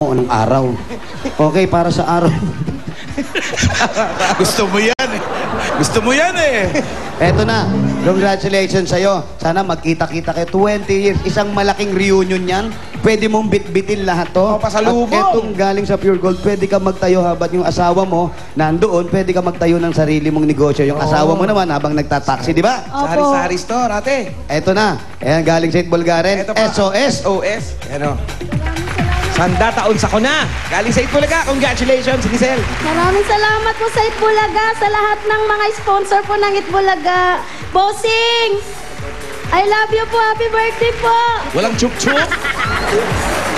Anong araw? Okay, para sa araw. Gusto mo yan eh. Gusto mo yan eh. Eto na, congratulations sa'yo. Sana magkita-kita kayo. 20 years, isang malaking reunion yan. Pwede mong bitbitin lahat to. Pasalubong. At etong galing sa Pure Gold, pwede ka magtayo habang yung asawa mo nandoon, pwede ka magtayo ng sarili mong negosyo. Yung asawa mo naman habang nagtataksi, di ba? Sari-sari store, ate. Eto na, ayan, galing sa Itbulgaren. SOS. SOS. Ano? Sanda taon sa kuna. Galing sa Itbulaga. Congratulations, Giselle. Maraming salamat po sa Itbulaga, sa lahat ng mga sponsor po ng Itbulaga. Bossing! I love you po. Happy birthday po. Walang chup-chup.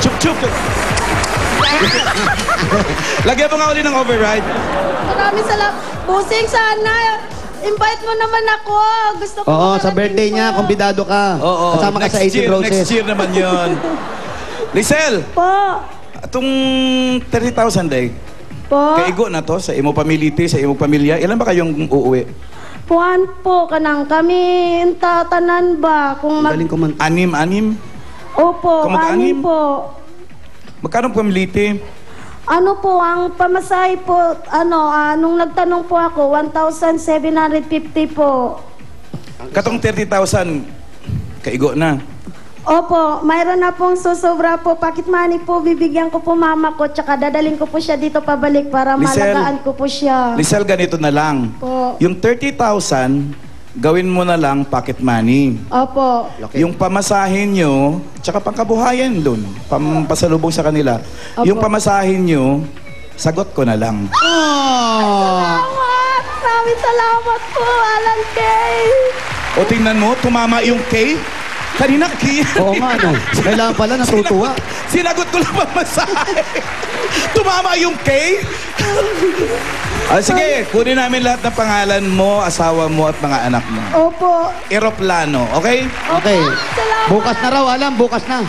Chup-chup. Lagyan mo nga ulit ng override. Maraming salamat. Bossing, sana invite mo naman ako. Gusto ko. Oo, sa birthday niya, kumbidado ka. Oo. Kasama ka sa 18 Roses. Next year naman yun. Lisel, Po. itong 30,000 day, Po. kaigo na to sa imo pamiliti, sa imo pamilya. Ilan ba kayong uuwi? Puan po kanang kami tatanan ba kung Galing ko man. Anim? Opo, Kung mag-anim? anim po. Magkano pamiliti? Ano po ang pamasahe po, nung nagtanong po ako, 1,750 po. Katong 30,000, kaigo na. Opo, mayroon na pong susobra po. Pocket money po, bibigyan ko po mama ko, tsaka dadaling ko po siya dito pabalik para Lisel, malagaan ko po siya. Lisel, ganito na lang. Po. Yung 30,000, gawin mo na lang pocket money. Opo. Yung pamasahin nyo, tsaka pangkabuhayan dun, pampasalubong sa kanila. Opo. Yung pamasahin nyo, sagot ko na lang. Salamat! Maraming salamat po, Alan Kay! O tingnan mo, tumama yung K. Kanina K. Oo nga, no. Kailangan pala natutuwa. Sinagot ko lang pamasahe. Tumama yung K. Sige, kunin namin lahat ng pangalan mo, asawa mo at mga anak mo. Opo. Eroplano, okay? Okay. Salamat. Bukas na raw, alam, bukas na.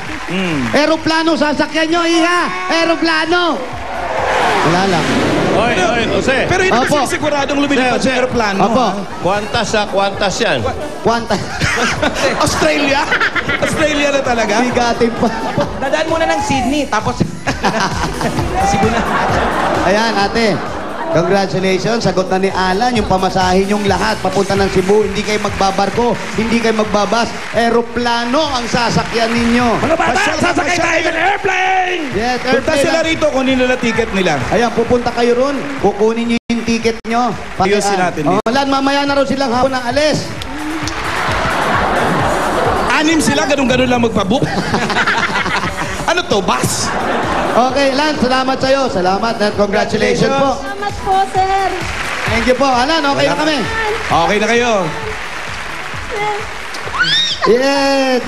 Aeroplano, sasakyan nyo, iha! Aeroplano! Wala lang. Oy, Jose. Pero hindi Opo. kasi siguradong lumilipad sa aeroplano. Opo. Kwantas yan. Kwanta. Australia? Australia na talaga? Bigatin pa. Dadaan muna ng Sydney, tapos... Cebu na. Ayan, ate. Congratulations. Sagot na ni Alan. Yung pamasahin yung lahat. Papunta ng Cebu. Hindi kayo magbabarko. Hindi kayo magbabas. Aeroplano ang sasakyan ninyo. Mga bata, sasakay tayo ng airplane! Yes, Punta airplane sila lang. rito, kunin nila ticket nila. Ayan, pupunta kayo ron. Kukunin nyo yung ticket nyo. Ayusin natin dito. Wala, mamaya na raw silang hapon ng alis. Anim sila, ganun-ganun lang magpabook. Ano to, bus? Okay, Lance, salamat sa'yo. Salamat at congratulations po. Salamat po, sir. Thank you po. Alan, okay na kami. Okay na kayo. Yes!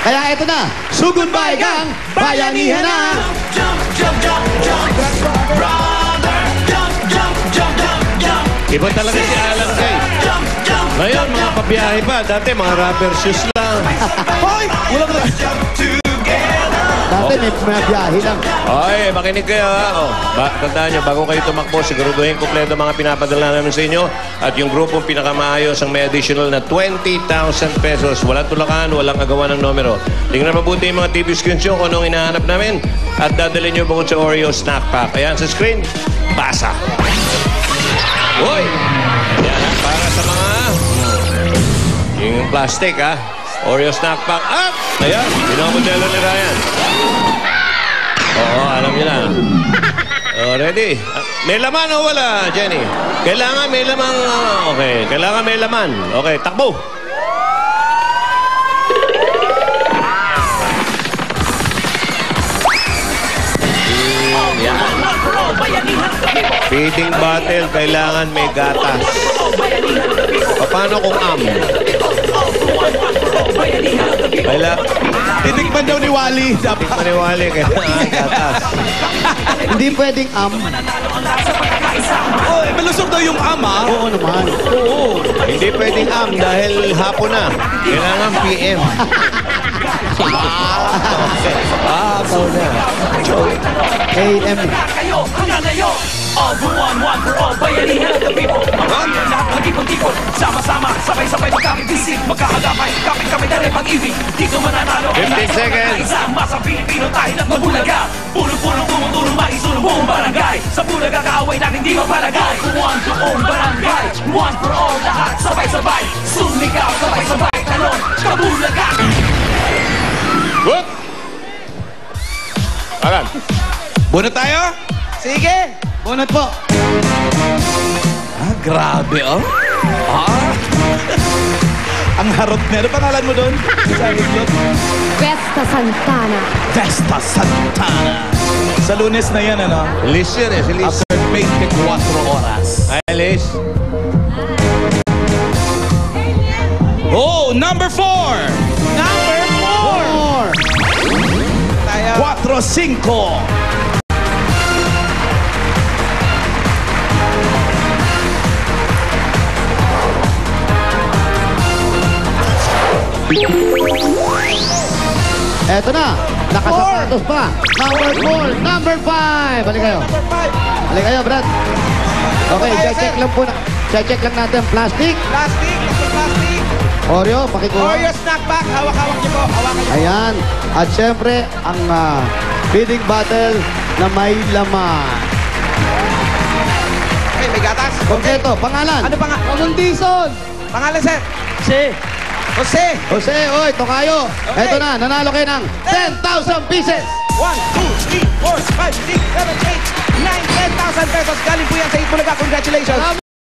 Kaya ito na. Sugod ba gang bayanihan na? Iba talaga si Alan Kay. Ngayon, mga pabiyahe pa. Dati, mga rubber shoes lang. Hoy! Wala ka Dati may biyahe lang. Oy, makinig kayo ha. Tandaan nyo, bago kayo tumakbo, siguraduhin kompleto mga pinapadala namin sa inyo. At yung grupong pinakamaayos ang may additional na 20,000 pesos. Walang tulakan, walang agawan ng numero. Tingnan mabuti yung mga TV screens nyo kung anong hinahanap namin. At dadalhin nyo bukod sa Oreo Snack Pack. Ayan sa screen, basa. Uy! Ayan ha, para sa mga... Yung plastic ha. Oreo Snack Pack. Up! Ayan, pinomodelo ni Ryan. Oo, alam niyo na. Oh, ready? May laman o wala, Jenny? Kailangan may laman. Okay, kailangan may laman. Okay, takbo. Yan. Feeding bottle, kailangan may gatas. Paano kung Titikman daw ni Wally. Dapat. Maniwali, kailangan gatas. Hindi pwedeng Oh, malusog daw yung ama. Oo naman. Oo. Hindi pwedeng dahil hapon na. Kailangan PM. Ikaw na. AM. All for one for all, bayanihan of the people. Mga ilan lahat mag-ipon-tipon. Sama-sama, sabay-sabay magkakibisig. Magkakagapay, kapit-kapit na rin pag-ibig. Dito mananalo. 15 seconds. Isama sa Pilipino tayo at magbulaga. Pulong-pulong tumutulong maisulong buong barangay. Sa bulaga kaaway natin di mapalagay. One for all barangay. One for all, lahat sabay-sabay. Sumigaw, sabay-sabay, talon, kabulaga. Good. Alan. Bunot tayo? Sige. Bunot po. Ah, grabe, oh. Ah. Ang harot. Meron pangalan mo doon? Sa itlog? Fiesta Santana. Vesta Santana. Sa Lunes na yan, ano? Liz yun eh, si Liz. After 24 oras. Hi, Liz. Oh, number 4! Number 4! 4-5. Eto na. Nakasapatos pa. Number 4. Number 5. Balik kayo. Number 5. Balik kayo, Brad. Okay, check lang po na. Check lang natin. Plastic. Plastic. Ito plastic. Oreo, pakikuha. Oreo snack pack. Hawak-hawak niyo po. Hawakan niyo po. Ayan. At syempre, ang feeding bottle na may laman. Okay, may gatas. Kompleto, pangalan. Ano pangalan? Pamundison. Pangalan, sir? Jose. Jose, oy, tokayo. Okay. Eto na, nanalo kayo ng 10,000 pieces. 1, 2, 3, 4, 5, 6, 7, 8, 9, 10,000 pesos. Galing po yan sa Itbulaga. Congratulations.